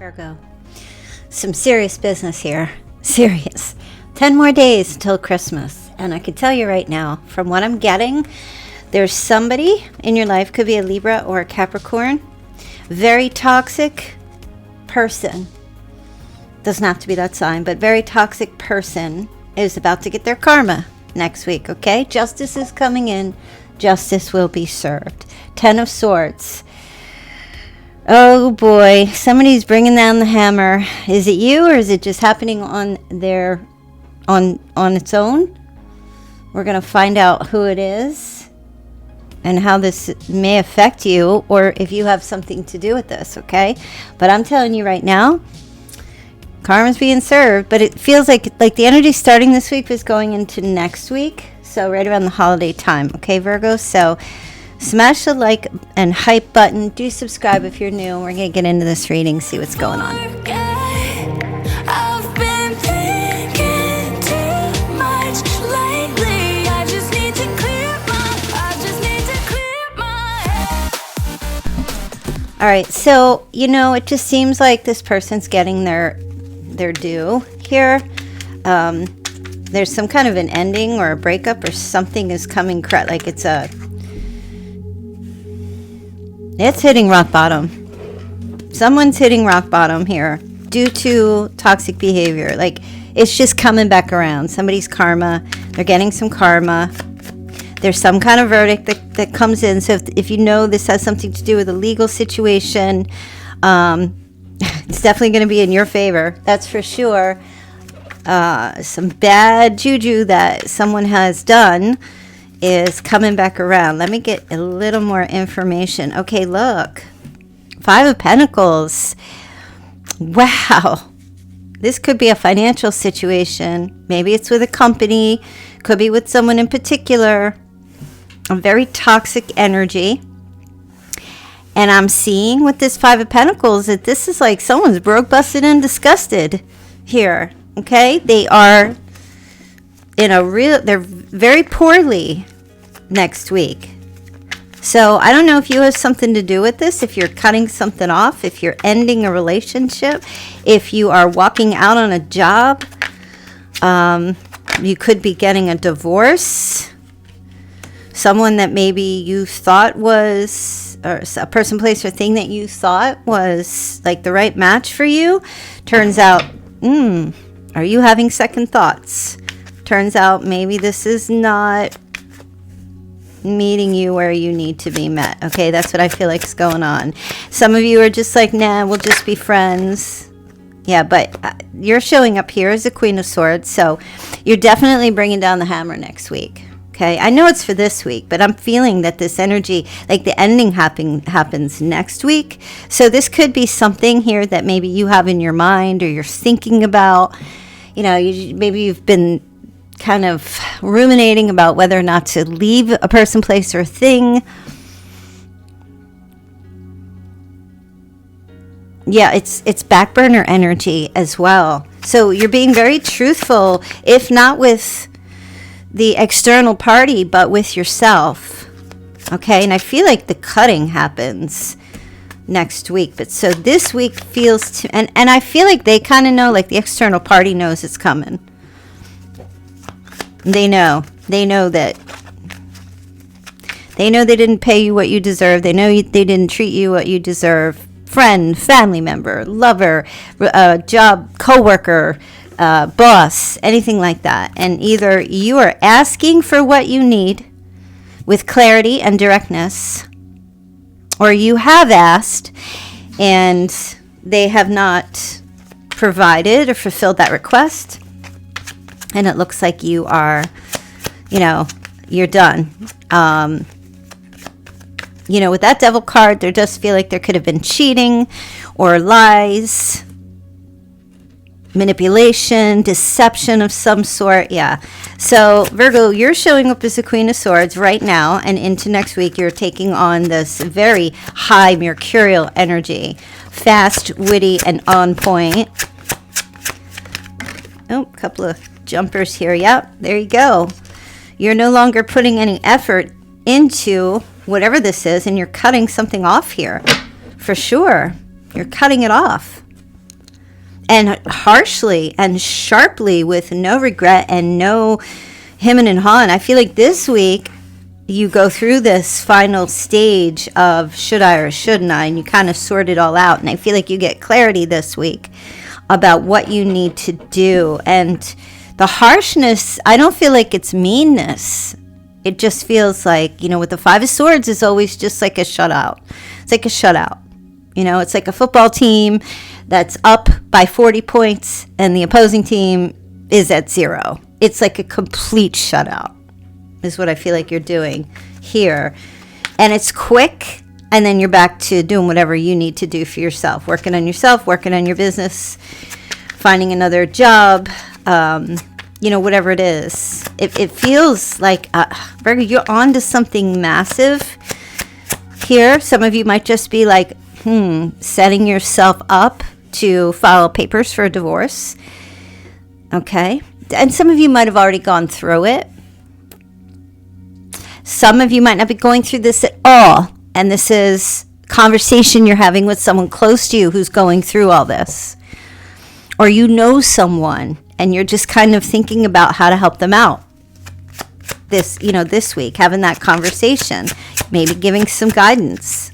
Virgo, some serious business here. Serious. 10 more days until Christmas. And I can tell you right now, from what I'm getting, there's somebody in your life, could be a Libra or a Capricorn, very toxic person. Doesn't have to be that sign, but very toxic person is about to get their karma next week, okay? Justice is coming in. Justice will be served. 10 of Swords. Oh boy, somebody's bringing down the hammer. Is it you, or is it just happening on its own? We're going to find out who it is and how this may affect you, or if you have something to do with this, okay? But I'm telling you right now, karma's being served, but it feels like the energy starting this week is going into next week. So right around the holiday time, okay, Virgo? So smash the like and hype button. Do subscribe if you're new. We're going to get into this reading, see what's going on. I've been thinking too much lately. I just need to clear my head. All right, so, it just seems like this person's getting their due here. There's some kind of an ending or a breakup, or something is coming correct. Like it's hitting rock bottom. Someone's hitting rock bottom here due to toxic behavior. Like it's just coming back around. Somebody's karma. They're getting some karma. There's some kind of verdict that comes in. So if you know this has something to do with a legal situation, it's definitely going to be in your favor. That's for sure. Some bad juju that someone has done is coming back around. Let me get a little more information. Okay, look. 5 of Pentacles. Wow. This could be a financial situation. Maybe it's with a company. Could be with someone in particular. A very toxic energy. And I'm seeing with this 5 of Pentacles that this is like someone's broke, busted, and disgusted here. Okay? They are they're very poorly next week. So I don't know if you have something to do with this, if you're cutting something off, if you're ending a relationship, if you are walking out on a job, you could be getting a divorce. Someone that maybe you thought was, or a person, place, or thing that you thought was like the right match for you, turns out, are you having second thoughts? Turns out maybe this is not meeting you where you need to be met. Okay, that's what I feel like is going on. Some of you are just like, nah, we'll just be friends. Yeah, but you're showing up here as a Queen of Swords, so you're definitely bringing down the hammer next week. Okay, I know it's for this week, but I'm feeling that this energy, like the ending happens next week. So this could be something here that maybe you have in your mind or you're thinking about. Maybe you've been kind of ruminating about whether or not to leave a person, place, or thing. Yeah, it's back burner energy as well. So you're being very truthful, if not with the external party, but with yourself. Okay, and I feel like the cutting happens next week. But so this week feels and I feel like they kind of know, like the external party knows it's coming. They know they didn't pay you what you deserve. They know they didn't treat you what you deserve. Friend, family member, lover, job, coworker, boss, anything like that. And either you are asking for what you need with clarity and directness, or you have asked and they have not provided or fulfilled that request. And it looks like you are, you're done. With that Devil card, there does feel like there could have been cheating or lies, manipulation, deception of some sort. Yeah. So Virgo, you're showing up as the Queen of Swords right now, and into next week you're taking on this very high mercurial energy, fast, witty, and on point. Oh, a couple of jumpers here. Yep, there you go. You're no longer putting any effort into whatever this is, and you're cutting something off here for sure. You're cutting it off. and harshly and sharply with no regret and no hemming and hawing. I feel like this week you go through this final stage of should I or shouldn't I, and you kind of sort it all out. And I feel like you get clarity this week about what you need to do. And the harshness, I don't feel like it's meanness. It just feels like, with the Five of Swords is always just like a shutout. It's like a shutout. It's like a football team that's up by 40 points and the opposing team is at 0. It's like a complete shutout is what I feel like you're doing here. And it's quick, and then you're back to doing whatever you need to do for yourself. Working on yourself, working on your business, finding another job, whatever it is. It feels like, Virgo, you're on to something massive here. Some of you might just be like, setting yourself up to file papers for a divorce. Okay. And some of you might have already gone through it. Some of you might not be going through this at all. And this is conversation you're having with someone close to you who's going through all this. Or you know someone and you're just kind of thinking about how to help them out. This week, having that conversation, maybe giving some guidance.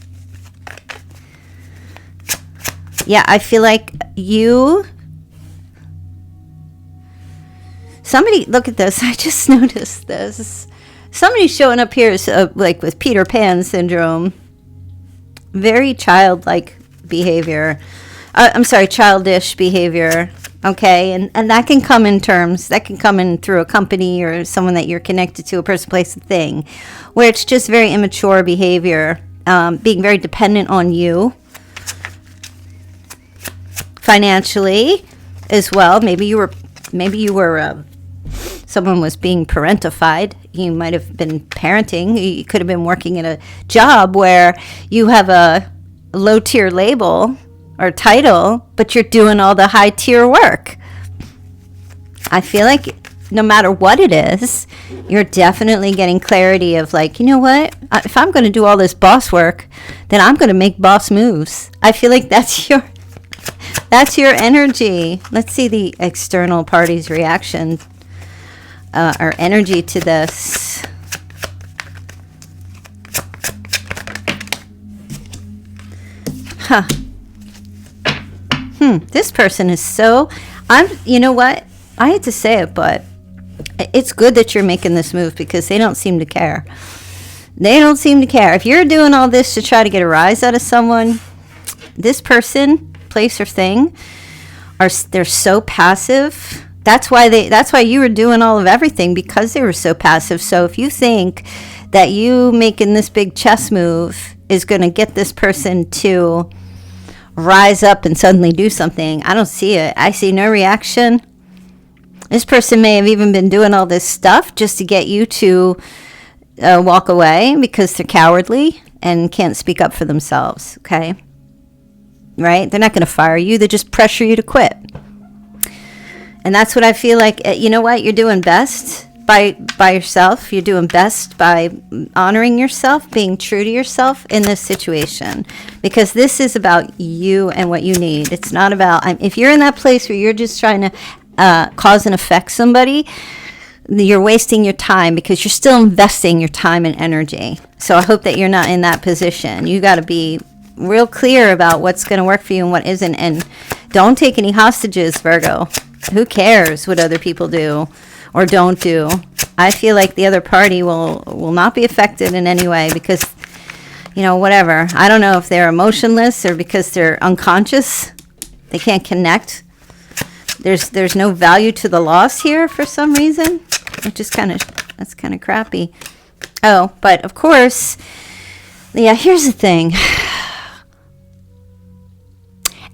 Yeah, I feel like somebody, look at this. I just noticed this. Somebody showing up here is like with Peter Pan syndrome. Very childlike behavior. Childish behavior. Okay, and that can come in terms, that can come in through a company or someone that you're connected to, a person, place, a thing, where it's just very immature behavior, being very dependent on you financially as well. Maybe you were someone was being parentified. You might have been parenting. You could have been working at a job where you have a low tier label or title, but you're doing all the high tier work. I feel like no matter what it is, you're definitely getting clarity of like, you know what? If I'm going to do all this boss work, then I'm going to make boss moves. I feel like that's your energy. Let's see the external party's reaction or energy to this. This person is so, you know what? I hate to say it, but it's good that you're making this move because they don't seem to care. They don't seem to care. If you're doing all this to try to get a rise out of someone, this person, place, or thing, they're so passive. That's why you were doing all of everything, because they were so passive. So if you think that you making this big chess move is going to get this person to rise up and suddenly do something, I don't see it. I see no reaction. This person may have even been doing all this stuff just to get you to walk away because they're cowardly and can't speak up for themselves, okay? Right? They're not going to fire you. They just pressure you to quit. And that's what I feel like. You know what? You're doing best by yourself. You're doing best by honoring yourself, being true to yourself in this situation. Because this is about you and what you need. It's not about, if you're in that place where you're just trying to cause and affect somebody, you're wasting your time because you're still investing your time and energy. So I hope that you're not in that position. You got to be real clear about what's going to work for you and what isn't. And don't take any hostages, Virgo. Who cares what other people do or don't do? I feel like the other party will not be affected in any way because, whatever. I don't know if they're emotionless or because they're unconscious. They can't connect. There's no value to the loss here for some reason, which is that's kind of crappy. Oh, but of course, yeah, here's the thing.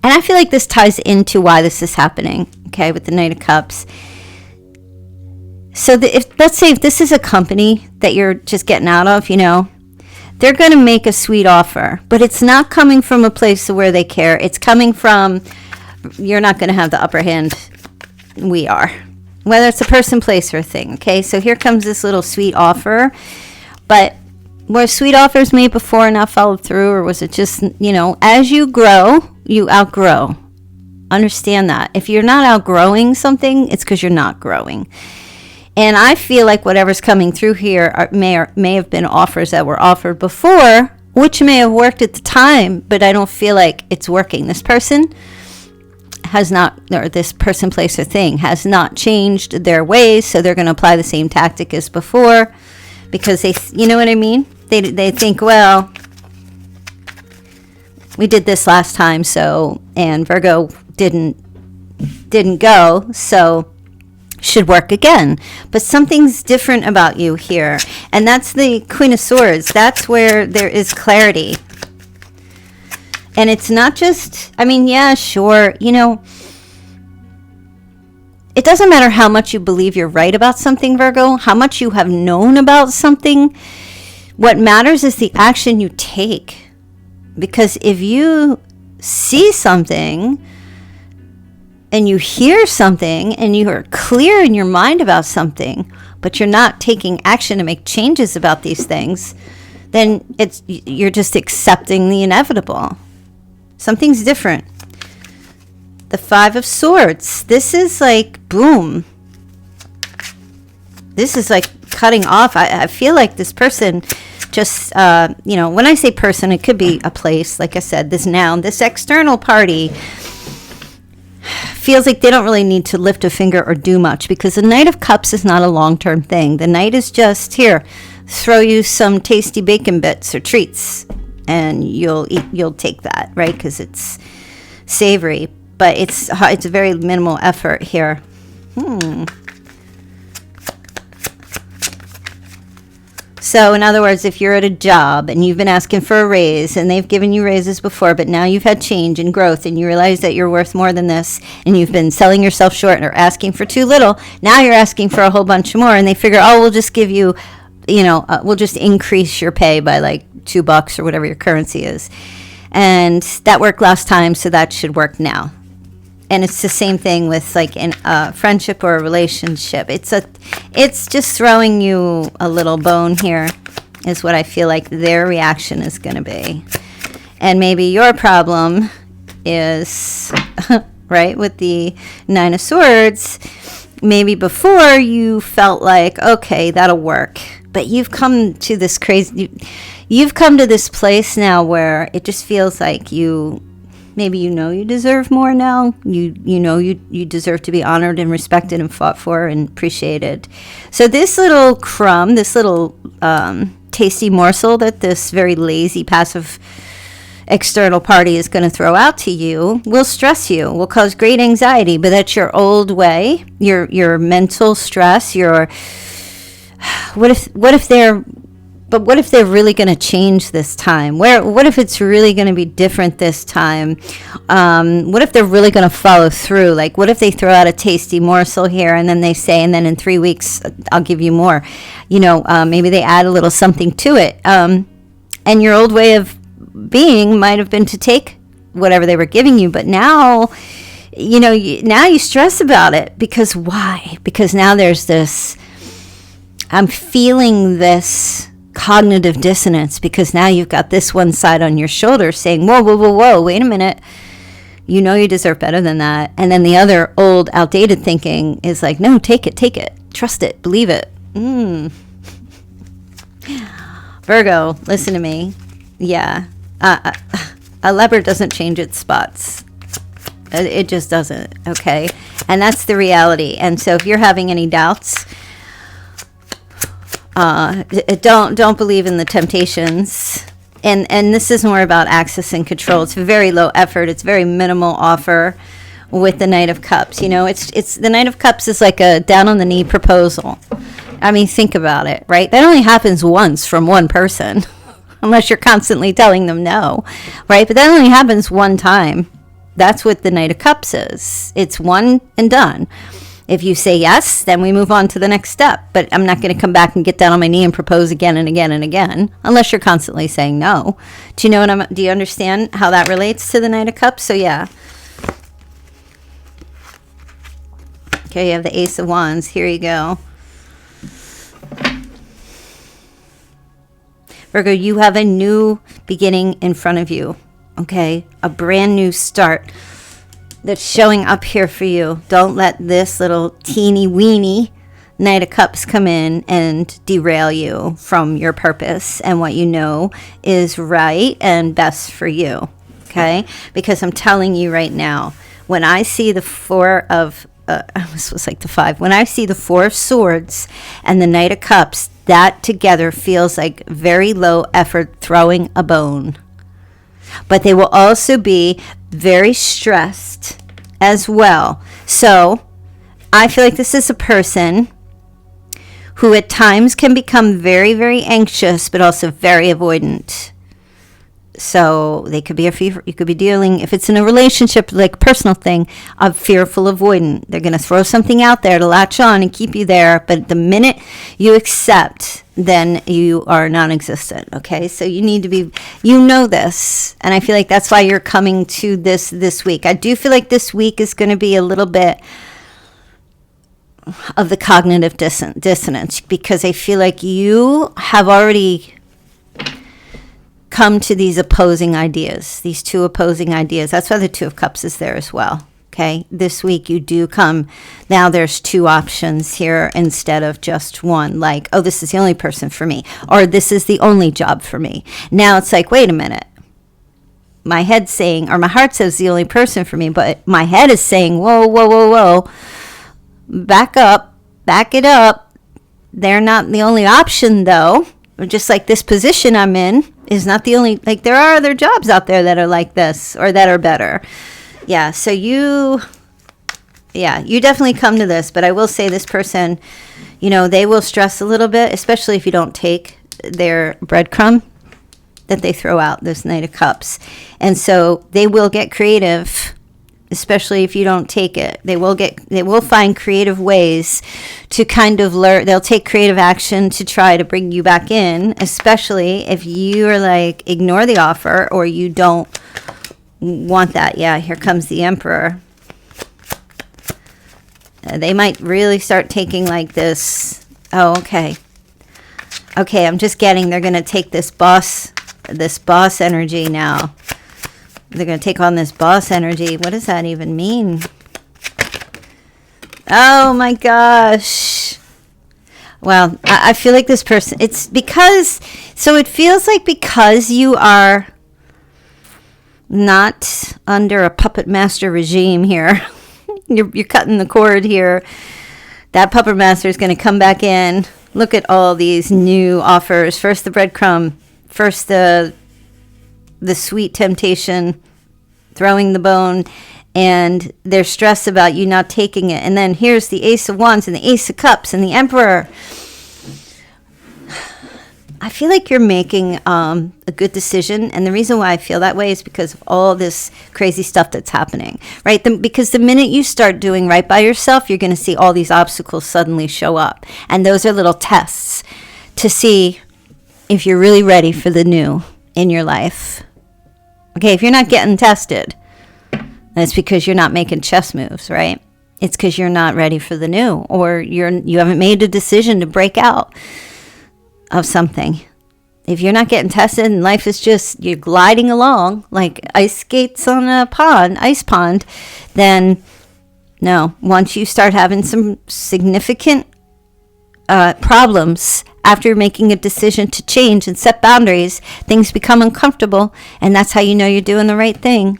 And I feel like this ties into why this is happening, okay, with the Knight of Cups. So let's say if this is a company that you're just getting out of, they're going to make a sweet offer. But it's not coming from a place where they care. It's coming from, you're not going to have the upper hand. We are. Whether it's a person, place, or a thing, okay? So here comes this little sweet offer. But were sweet offers made before and not followed through? Or was it just, as you grow, you outgrow. Understand that. If you're not outgrowing something, it's because you're not growing. And I feel like whatever's coming through here may have been offers that were offered before, which may have worked at the time, but I don't feel like it's working. This person has not, or this person, place, or thing has not changed their ways, so they're going to apply the same tactic as before because they, you know what I mean? They think, well, we did this last time, so, and Virgo didn't go, so should work again. But something's different about you here, and that's the Queen of Swords. That's where there is clarity. And it's not just, I mean, yeah, sure, you know, it doesn't matter how much you believe you're right about something, Virgo, how much you have known about something. What matters is the action you take. Because if you see something and you hear something and you are clear in your mind about something, but you're not taking action to make changes about these things, then you're just accepting the inevitable. Something's different. The Five of Swords. This is like, boom. This is like cutting off. I feel like this person just, you know, when I say person, it could be a place. Like I said, this noun, this external party feels like they don't really need to lift a finger or do much because the Knight of Cups is not a long-term thing. The Knight is just, here, throw you some tasty bacon bits or treats and you'll take that, right? Because it's savory, but it's a very minimal effort here. So in other words, if you're at a job and you've been asking for a raise and they've given you raises before, but now you've had change and growth and you realize that you're worth more than this and you've been selling yourself short or asking for too little, now you're asking for a whole bunch more and they figure, oh, we'll just give you, you know, we'll just increase your pay by like $2 or whatever your currency is. And that worked last time, so that should work now. And it's the same thing with like in a friendship or a relationship. It's just throwing you a little bone here is what I feel like their reaction is going to be. And maybe your problem is, right, with the Nine of Swords, maybe before you felt like, okay, that'll work. But you've come to this you've come to this place now where it just feels like maybe you know you deserve more now. You know you deserve to be honored and respected and fought for and appreciated. So this little crumb, this little tasty morsel that this very lazy, passive external party is going to throw out to you will stress you, will cause great anxiety, but that's your old way, your mental stress, what if they're really going to change this time? What if it's really going to be different this time? What if they're really going to follow through? Like, what if they throw out a tasty morsel here and then they say, and then in 3 weeks, I'll give you more? You know, maybe they add a little something to it. And your old way of being might have been to take whatever they were giving you. But now, you know, now you stress about it. Because why? Because now there's this, I'm feeling this cognitive dissonance because now you've got this one side on your shoulder saying, whoa, wait a minute. You know you deserve better than that. And then the other old outdated thinking is like, no, take it, trust it, believe it. Virgo, listen to me. Yeah. A leopard doesn't change its spots. It just doesn't. Okay. And that's the reality. And so if you're having any doubts, don't believe in the temptations, and this is more about access and control. It's very low effort. It's very minimal offer with the Knight of Cups. You know, it's the Knight of Cups is like a down on the knee proposal. I mean, think about it, right? That only happens once from one person, unless you're constantly telling them no, right? But that only happens one time. That's what the Knight of Cups is. It's one and done. If you say yes, then we move on to the next step. But I'm not going to come back and get down on my knee and propose again and again and again, unless you're constantly saying no. Do you understand how that relates to the Knight of Cups? So yeah. Okay, you have the Ace of Wands. Here you go. Virgo, you have a new beginning in front of you. Okay, a brand new start. that's showing up here for you. Don't let this little teeny weeny Knight of Cups come in and derail you from your purpose and what you know is right and best for you. Okay? Because I'm telling you right now, when I see the Four of this was like the Five. When I see the Four of Swords and the Knight of Cups, that together feels like very low effort throwing a bone. But they will also be very stressed as well. So I feel like this is a person who at times can become very, very anxious, but also very avoidant. So they could be you could be dealing, if it's in a relationship, like personal thing, a fearful avoidant. They're going to throw something out there to latch on and keep you there. But the minute you accept, then you are non-existent. Okay. So you need to be, this. And I feel like that's why you're coming to this week. I do feel like this week is going to be a little bit of the cognitive dissonance, because I feel like you have already come to these opposing ideas, these two opposing ideas. That's why the Two of Cups is there as well. Okay, this week you do come. Now there's two options here instead of just one, like, oh, this is the only person for me, or this is the only job for me. Now it's like, wait a minute. My head's saying, or my heart says the only person for me, but my head is saying, whoa, whoa, whoa, whoa. Back up, back it up. They're not the only option, though. Just like this position I'm in is not the only, like, there are other jobs out there that are like this or that are better. Yeah, so you definitely come to this. But I will say this person, they will stress a little bit, especially if you don't take their breadcrumb that they throw out, this Knight of Cups. And so they will get creative, especially if you don't take it. They will find creative ways to kind of learn. They'll take creative action to try to bring you back in, especially if you are like, ignore the offer or you don't want that. Yeah, here comes the Emperor. They might really start taking like this. Oh, okay. Okay, I'm just getting, they're going to take this boss energy now. They're going to take on this boss energy. What does that even mean? Oh my gosh. Well, I feel like this person, it's because, so it feels like because you are not under a puppet master regime here, you're cutting the cord here, that puppet master is going to come back in. Look at all these new offers. First the breadcrumb, first the sweet temptation, throwing the bone, and they're stressed about you not taking it. And then here's the Ace of Wands and the Ace of Cups and the Emperor. I feel like you're making a good decision, and the reason why I feel that way is because of all this crazy stuff that's happening, right? Because the minute you start doing right by yourself, you're going to see all these obstacles suddenly show up, and those are little tests to see if you're really ready for the new in your life. Okay, if you're not getting tested, that's because you're not making chess moves, right? It's because you're not ready for the new, or you haven't made a decision to break out of something. If you're not getting tested and life is just, you're gliding along like ice skates on a ice pond, then no. Once you start having some significant problems after making a decision to change and set boundaries, things become uncomfortable, and that's how you know you're doing the right thing.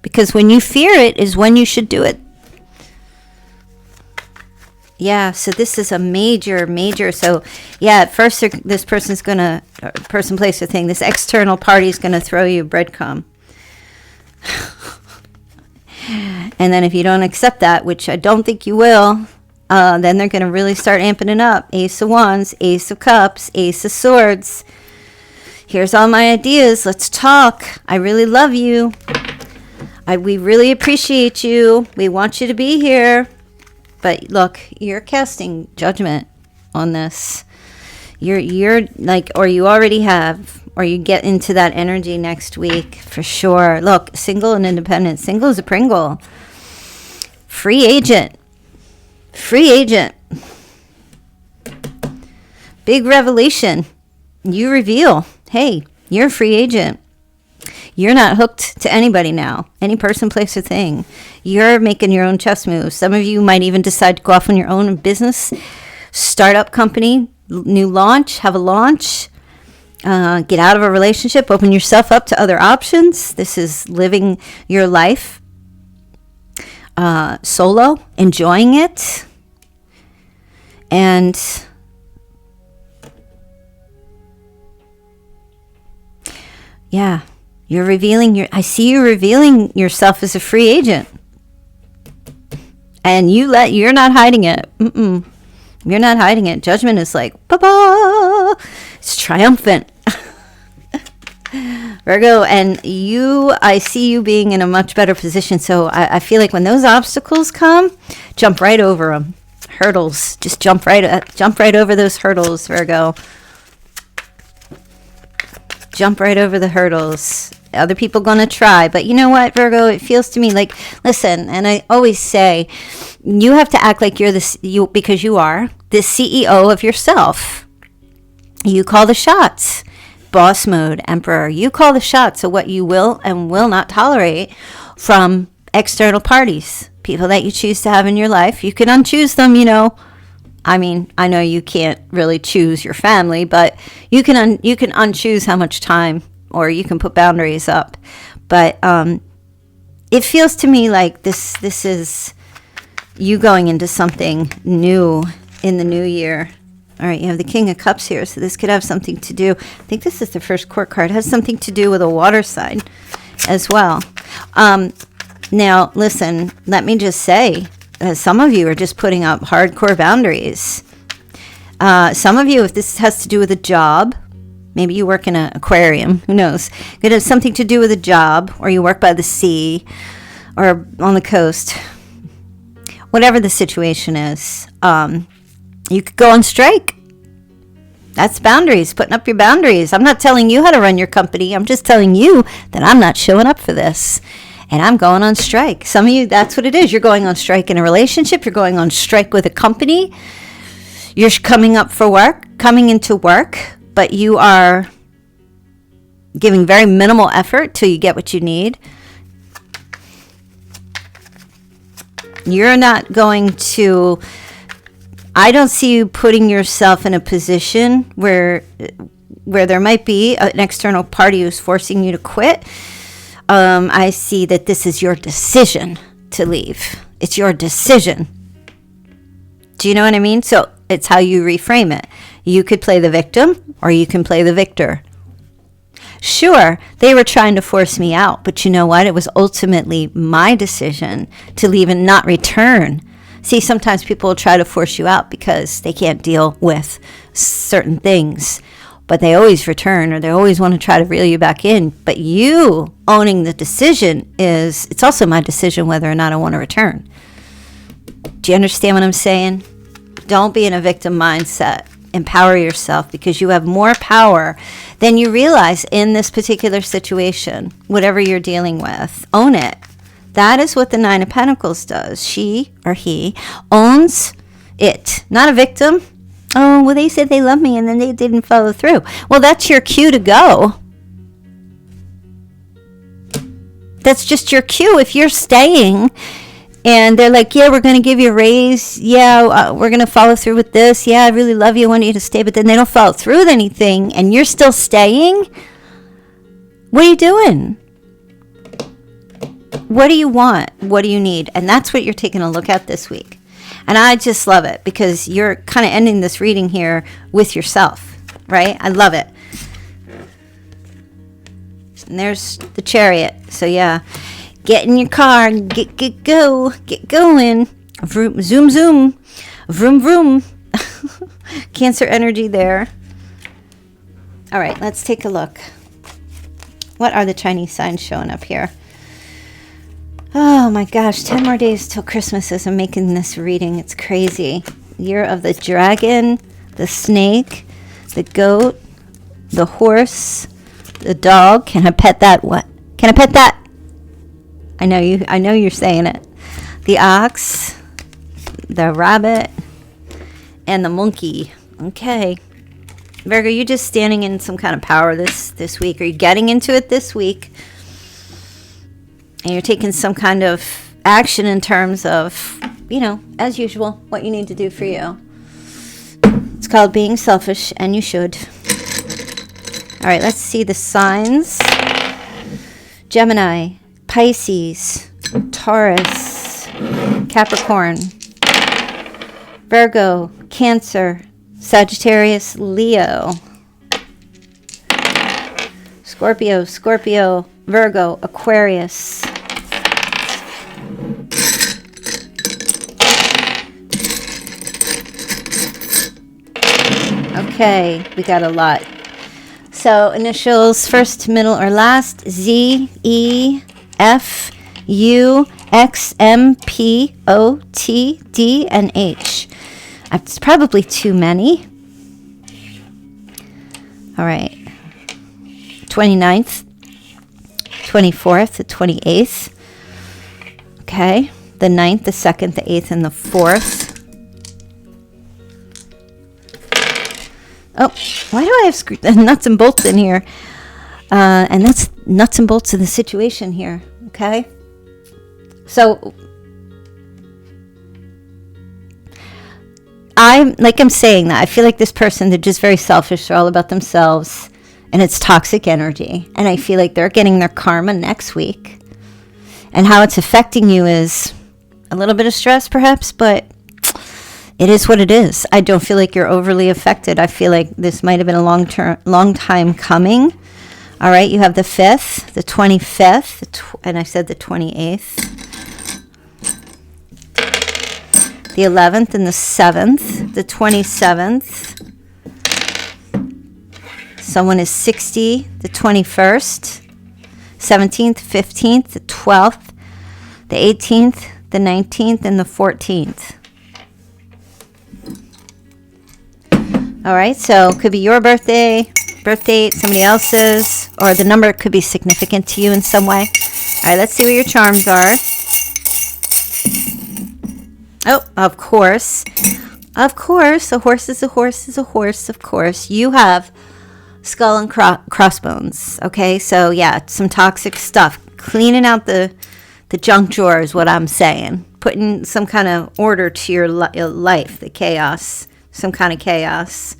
Because when you fear it is when you should do it. Yeah, so this is a major. So, yeah, at first this person's going to, person, place, or thing, this external party is going to throw you breadcrumb. And then if you don't accept that, which I don't think you will, then they're going to really start amping it up. Ace of Wands, Ace of Cups, Ace of Swords. Here's all my ideas. Let's talk. I really love you. We really appreciate you. We want you to be here. But look, you're casting judgment on this. You're like, or you already have, or you get into that energy next week for sure. Look, single and independent. Single is a Pringle. Free agent. Big revelation. You reveal, hey, you're a free agent. You're not hooked to anybody now. Any person, place, or thing. You're making your own chess moves. Some of you might even decide to go off on your own business, startup company, new launch, have a launch, get out of a relationship, open yourself up to other options. This is living your life solo, enjoying it. And yeah, I see you revealing yourself as a free agent. And you're not hiding it. You're not hiding it. Judgment is like, ba-ba! It's triumphant. Virgo, and I see you being in a much better position. So I feel like when those obstacles come, jump right over them. Hurdles. Just jump right over those hurdles, Virgo. Jump right over the hurdles. Other people gonna try, but you know what, Virgo, it feels to me like, listen, and I always say, you have to act like because you are the CEO of yourself. You call the shots. Boss mode, Emperor. You call the shots of what you will and will not tolerate from external parties, people that you choose to have in your life. You can unchoose them, I mean, I know you can't really choose your family, but you can unchoose how much time, or you can put boundaries up. But it feels to me like this is you going into something new in the new year. All right, you have the King of Cups here, so this could have something to do. I think this is the first court card. It has something to do with a water sign as well. Now, listen, let me just say, some of you are just putting up hardcore boundaries. Some of you, if this has to do with a job, maybe you work in an aquarium, who knows? It has something to do with a job, or you work by the sea, or on the coast. Whatever the situation is, you could go on strike. That's boundaries, putting up your boundaries. I'm not telling you how to run your company. I'm just telling you that I'm not showing up for this. And I'm going on strike. Some of you, that's what it is. You're going on strike in a relationship. You're going on strike with a company. You're coming into work, but you are giving very minimal effort till you get what you need. You're not going to, I don't see you putting yourself in a position where there might be an external party who's forcing you to quit. I see that this is your decision to leave. It's your decision. Do you know what I mean? So it's how you reframe it. You could play the victim, or you can play the victor. Sure, they were trying to force me out, but you know what? It was ultimately my decision to leave and not return. See, sometimes people will try to force you out because they can't deal with certain things. But they always return, or they always want to try to reel you back in. But you owning the decision it's also my decision whether or not I want to return. Do you understand what I'm saying? Don't be in a victim mindset. Empower yourself, because you have more power than you realize in this particular situation, whatever you're dealing with. Own it. That is what the Nine of Pentacles does. She or he owns it. Not a victim. Oh, well, they said they love me and then they didn't follow through. Well, that's your cue to go. That's just your cue. If you're staying and they're like, yeah, we're going to give you a raise. Yeah, we're going to follow through with this. Yeah, I really love you. I want you to stay. But then they don't follow through with anything and you're still staying. What are you doing? What do you want? What do you need? And that's what you're taking a look at this week. And I just love it, because you're kind of ending this reading here with yourself, right? I love it. And there's the Chariot. So yeah, get in your car and get going. Vroom, zoom, zoom. Vroom, vroom. Cancer energy there. All right, let's take a look. What are the Chinese signs showing up here? Oh my gosh, 10 more days till Christmas as I'm making this reading. It's crazy. Year of the dragon, the snake, the goat, the horse, the dog. Can I pet that? What? Can I pet that? I know you're saying it. The ox, the rabbit, and the monkey. Okay. Virgo, you're just standing in some kind of power this week. Are you getting into it this week? And you're taking some kind of action in terms of, you know, as usual, what you need to do for you. It's called being selfish, and you should. All right, let's see the signs. Gemini, Pisces, Taurus, Capricorn, Virgo, Cancer, Sagittarius, Leo, Scorpio, Virgo, Aquarius. Okay, we got a lot. So initials, first, middle, or last: Z, E, F, U, X, M, P, O, T, D, and H. It's probably too many. All right. 29th, 24th, the 28th. Okay. The 9th, the 2nd, the 8th, and the 4th. Oh, why do I have nuts and bolts in here? And that's nuts and bolts of the situation here. Okay. So I'm saying that I feel like this person, they're just very selfish. They're all about themselves, and it's toxic energy. And I feel like they're getting their karma next week. And how it's affecting you is a little bit of stress, perhaps, but it is what it is. I don't feel like you're overly affected. I feel like this might have been a long time coming. All right, you have the 5th, the 25th, and I said the 28th. The 11th and the 7th, the 27th. Someone is 60, the 21st, 17th, 15th, the 12th, the 18th, the 19th, and the 14th. All right, so it could be your birth date, somebody else's, or the number could be significant to you in some way. All right, let's see what your charms are. Oh, of course. Of course. A horse is a horse is a horse, of course. You have skull and crossbones. Okay, so yeah, some toxic stuff. Cleaning out the junk drawer is what I'm saying. Putting some kind of order to your life, the chaos. Some kind of chaos.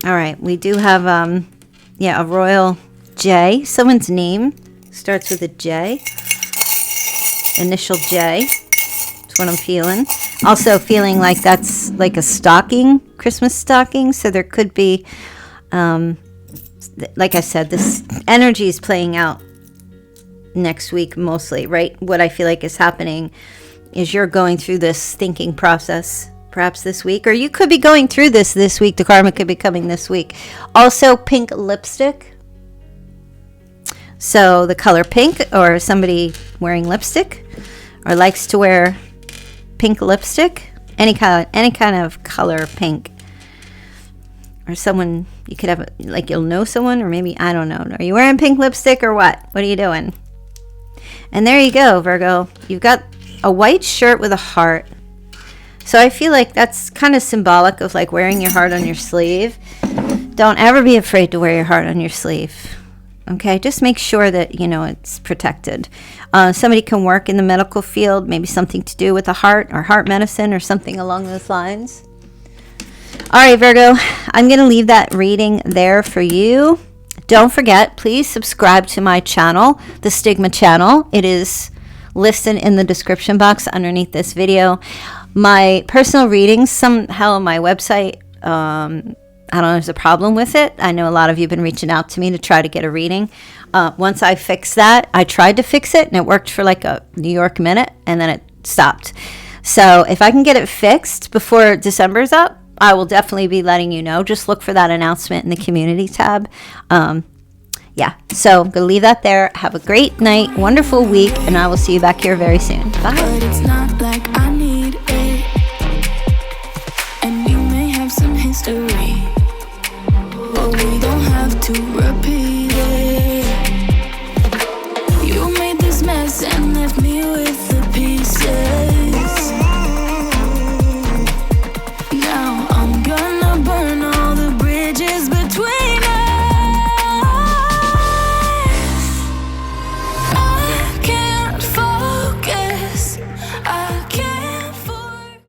All right, we do have, a royal J. Someone's name starts with a J. Initial J. That's what I'm feeling. Also feeling like that's like a stocking, Christmas stocking. So there could be, like I said, this energy is playing out next week mostly, right? What I feel like is happening is you're going through this thinking process perhaps this week, or you could be going through this week. The karma could be coming this week. Also, pink lipstick. So the color pink, or somebody wearing lipstick or likes to wear pink lipstick, any kind of color pink, or someone you could have, like, you'll know someone, or maybe, I don't know, are you wearing pink lipstick or what are you doing? And there you go, Virgo, you've got a white shirt with a heart. So I feel like that's kind of symbolic of like wearing your heart on your sleeve. Don't ever be afraid to wear your heart on your sleeve. Okay, just make sure that, you know, it's protected. Somebody can work in the medical field, maybe something to do with the heart or heart medicine or something along those lines. All right, Virgo, I'm going to leave that reading there for you. Don't forget, please subscribe to my channel, the Stigma channel. It is listed in the description box underneath this video. My personal readings, somehow on my website, I don't know, there's a problem with it. I know a lot of you have been reaching out to me to try to get a reading. Once I fix that, I tried to fix it and it worked for like a New York minute and then it stopped. So if I can get it fixed before December's up, I will definitely be letting you know. Just look for that announcement in the community tab. Yeah, so I'm going to leave that there. Have a great night, wonderful week, and I will see you back here very soon. Bye.